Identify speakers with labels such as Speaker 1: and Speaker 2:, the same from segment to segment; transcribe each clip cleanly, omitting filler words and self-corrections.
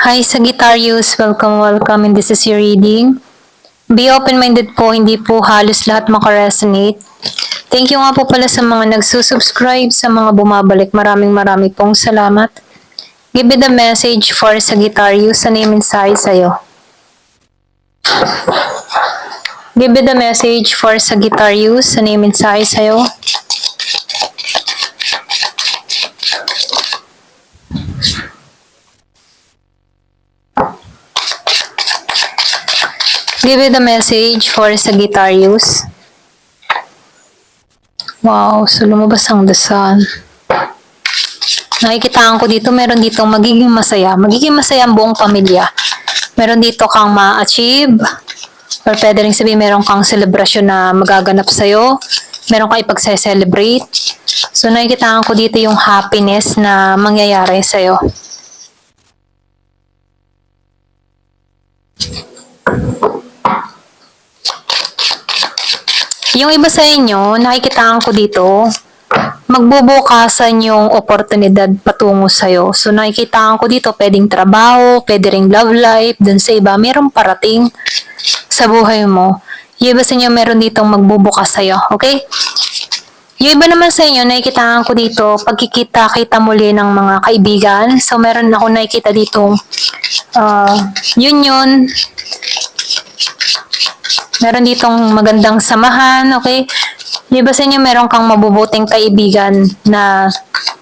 Speaker 1: Hi Sagittarius, welcome and this is your reading. Be open-minded po, hindi po halos lahat makaresonate. Thank you nga po pala sa mga nagsusubscribe, sa mga bumabalik. Maraming pong salamat. Give me the message for Sagittarius, ano yung mensahe sa'yo? Give me the message for Sagittarius, ano yung mensahe sa'yo? Give me the message for Sagittarius. Wow, so lumabas ang dasan. Nakikitaan ko dito, meron ditong magiging masaya. Magiging masaya ang buong pamilya. Meron dito kang ma-achieve, or pwede rin sabihin meron kang selebrasyon na magaganap sa'yo. Meron kang ipagse-celebrate. So nakikitaan ko dito yung happiness na mangyayari sa'yo. Yung iba sa inyo, nakikitaan ko dito, magbubukasan yung oportunidad patungo sa'yo. So nakikitaan ko dito, pwedeng trabaho, pwede ring love life, dun sa iba, merong parating sa buhay mo. Yung iba sa inyo, meron ditong magbubukas sa'yo, okay? Yung iba naman sa inyo, nakikitaan ko dito, pagkikita-kita muli ng mga kaibigan. So meron ako nakikita ditong union, meron ditong magandang samahan, okay? Di ba sa inyo meron kang mabubuting kaibigan na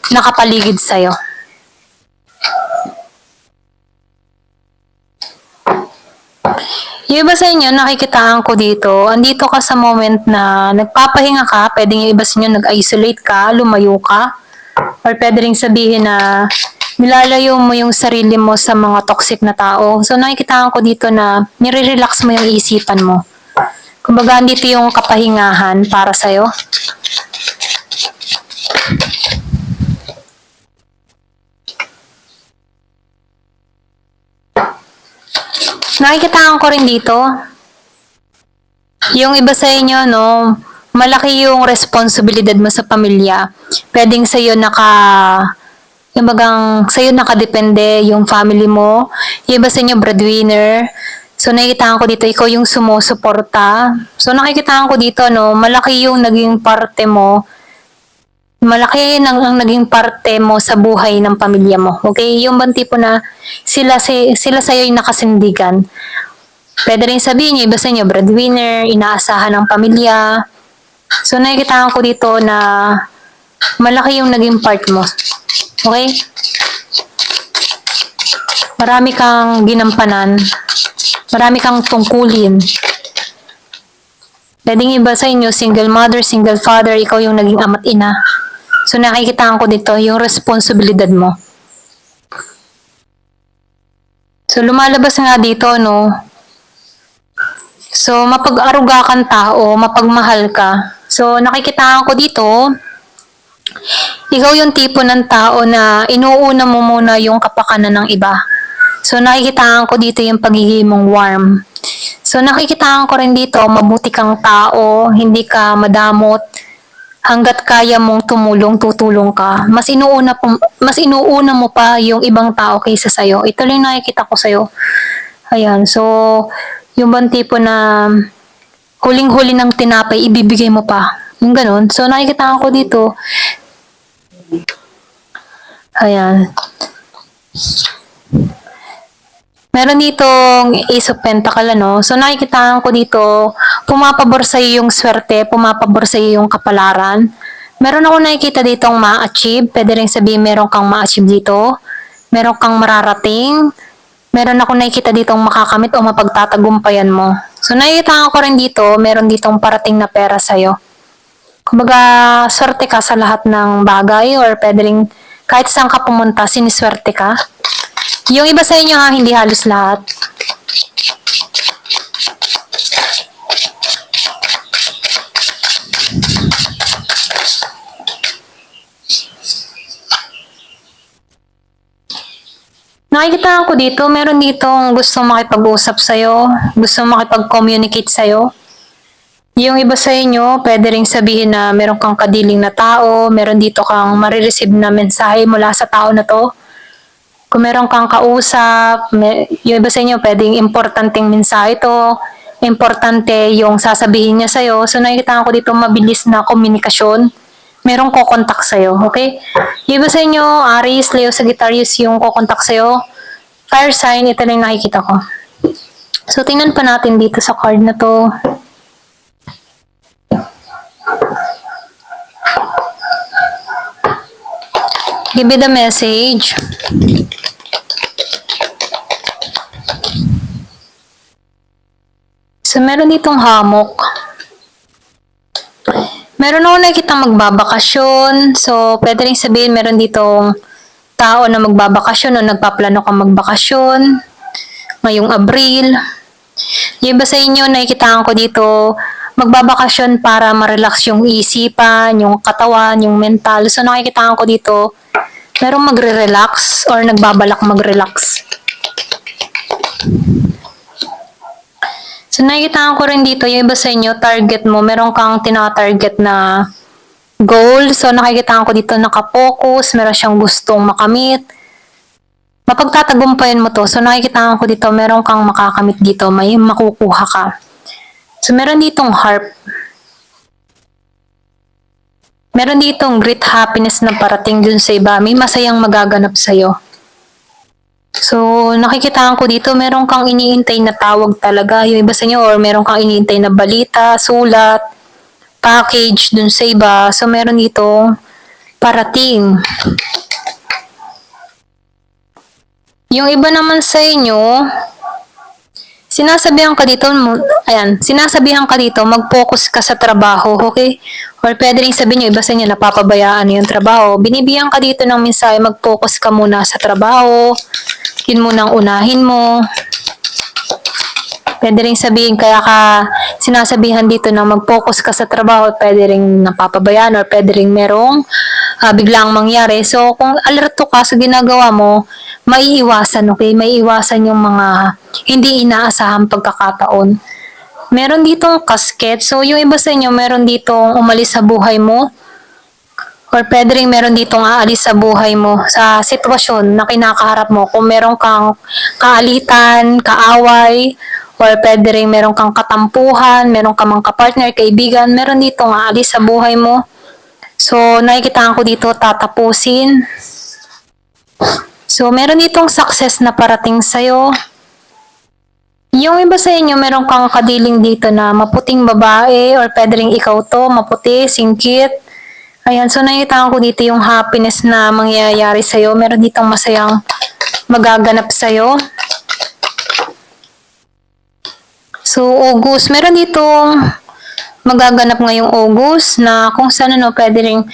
Speaker 1: nakapaligid sa'yo? Yung iba sa inyo, nakikitaan ko dito, andito ka sa moment na nagpapahinga ka, pwedeng yung iba sa inyo nag-isolate ka, lumayo ka, or pwede rin sabihin na nilalayo mo yung sarili mo sa mga toxic na tao. So nakikitaan ko dito na nire-relax mo yung isipan mo. Kumbaga, dito yung kapahingahan para sa'yo. Nakikitaan ko rin dito, yung iba sa inyo, no, malaki yung responsibilidad mo sa pamilya. Pwedeng sa'yo yung bagang sa'yo nakadepende yung family mo. Yung iba sa inyo, breadwinner. So, nakikitaan ko dito, ikaw yung sumusuporta. So, nakikitaan ko dito, no, malaki yung naging parte mo. Malaki ang naging parte mo sa buhay ng pamilya mo. Okay? Yung bang tipo na sila sa'yo yung nakasindigan. Pwede rin sabihin niyo, iba sa inyo, breadwinner, inaasahan ng pamilya. So, nakikitaan ko dito na malaki yung naging part mo. Okay? Marami kang ginampanan. Marami kang tungkulin. Pwedeng iba sa inyo, single mother, single father, ikaw yung naging ama't ina. So nakikitaan ko dito yung responsibilidad mo. So lumalabas nga dito, no? So mapag-aruga kang tao, mapagmahal ka. So nakikitaan ko dito, ikaw yung tipo ng tao na inuuna mo muna yung kapakanan ng iba. So nakikitaan ko dito yung pagiging mong warm. So nakikitaan ko rin dito, mabuti kang tao, hindi ka madamot. Hanggat kaya mong tumulong, tutulong ka. Mas inuuna mo pa yung ibang tao kaysa sa'yo. Ito lang nakikita ko sa'yo. Ayan, so yung bang tipo na huling-huli ng tinapay, ibibigay mo pa. Yung ganun. So nakikitaan ko dito. Ayan. Meron ditong Ace of Pentacle, ano? So, nakikitaan ko dito, pumapabor sa'yo yung swerte, pumapabor sa'yo yung kapalaran. Meron ako nakikita ditong ma-achieve. Pwede rin sabihin meron kang ma-achieve dito. Meron kang mararating. Meron ako nakikita ditong makakamit o mapagtatagumpayan mo. So, nakikitaan ko rin dito, meron ditong parating na pera sa'yo. Kumbaga, swerte ka sa lahat ng bagay or pwede rin kahit saan ka pumunta, siniswerte ka. Yung iba sa inyo ha, hindi halos lahat. Nakikita ko dito, meron ditong gustong makipag-usap sa'yo, gustong makipag-communicate sa'yo. Yung iba sa inyo, pwede rin sabihin na meron kang kadiling na tao, meron dito kang marireceive na mensahe mula sa tao na to. Kung meron kang kausap, yung iba sa inyo, pwedeng importanteng mensahe ito, importante yung sasabihin niya sa'yo. So, nakikita ko dito mabilis na komunikasyon. Merong kokontak sa'yo, okay? Yung iba sa inyo, Aries, Leo, Sagittarius yung kokontak sa'yo. Fire sign, ito lang yung nakikita ko. So, tingnan pa natin dito sa card na to. Give me the message. So, meron ditong hamok. Meron ako nakikita magbabakasyon. So, pwede rin sabihin meron ditong tao na magbabakasyon o nagpaplano kang magbakasyon ngayong Abril. Yung iba sa inyo, nakikitaan ko dito, magbabakasyon para ma-relax yung isipan, yung katawan, yung mental. So, nakikitaan ko dito, merong magre-relax or nagbabalak mag-relax. So, nakikitaan ko rin dito, yung iba sa inyo, target mo, meron kang tina-target na goal. So, nakikitaan ko dito, nakapokus, meron siyang gustong makamit. Mapagtatagumpayan mo to. So, nakikitaan ko dito, meron kang makakamit dito, may makukuha ka. So, meron ditong harp. Meron ditong great happiness na parating dun sa iba. May masayang magaganap sa'yo. So, nakikitaan ko dito, meron kang iniintay na tawag talaga, yung iba sa inyo, or meron kang iniintay na balita, sulat, package dun sa iba. So, meron dito parating. Yung iba naman sa inyo, sinasabihan ka dito, sinasabihan ka dito, mag-focus ka sa trabaho, okay? Or pwede rin sabihin nyo, iba sa inyo, napapabayaan yung trabaho. Binibiyan ka dito ng mensahe, mag-focus ka muna sa trabaho, yun muna ang unahin mo. Pwede rin sabihin, kaya ka sinasabihan dito na mag-focus ka sa trabaho, pwede rin napapabayaan or pwede rin merong biglang mangyari. So, kung alerto ka sa ginagawa mo, maiiwasan, okay? Maiiwasan yung mga hindi inaasahang pagkakataon. Meron ditong casket. So, yung iba sa inyo, meron ditong umalis sa buhay mo. Or pwede rin meron ditong aalis sa buhay mo sa sitwasyon na kinakaharap mo. Kung meron kang kaalitan, kaaway, or pwede rin meron kang katampuhan, meron kang mga kapartner, kaibigan, meron ditong aalis sa buhay mo. So, nakikitaan ko dito, tatapusin. So, meron ditong success na parating sa'yo. Yung iba sa inyo, meron kang kadiling dito na maputing babae, or pwede rin ikaw to, maputi, singkit. Ayan, so nakikita ko dito yung happiness na mangyayari sa'yo. Meron ditong masayang magaganap sa'yo. So, August, meron ditong magaganap ngayong August na kung saan pwede rin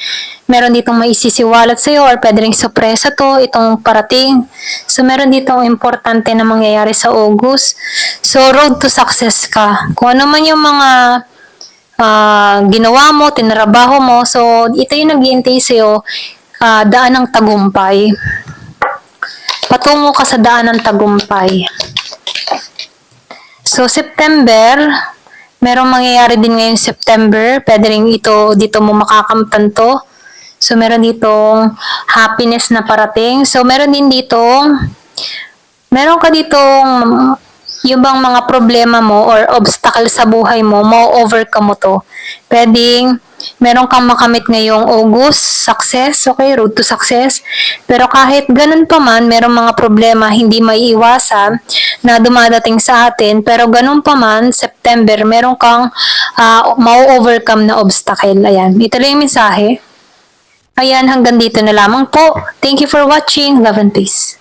Speaker 1: meron ditong maisisiwalat sa'yo or pwede rin sorpresa to, itong parating. So, meron ditong importante na mangyayari sa August. So, road to success ka. Kung ano man yung mga ginawa mo, tinrabaho mo. So, ito yung nag-iintay sa'yo, daan ng tagumpay. Patungo ka sa daan ng tagumpay. So, September, merong mangyayari din ngayon September. Pwede rin dito mo makakamtan to. So, meron ditong happiness na parating. So, meron ka ditong yung bang mga problema mo or obstacle sa buhay mo, ma-overcome mo to. Pwedeng meron kang makamit ngayong August, success, okay, road to success. Pero kahit ganun pa man, merong mga problema hindi maiiwasan na dumadating sa atin. Pero ganun pa man, September, meron kang ma-overcome na obstacle. Ayan, ito lang yung mensahe. Ayan, hanggang dito na lamang po. Thank you for watching. Love and peace.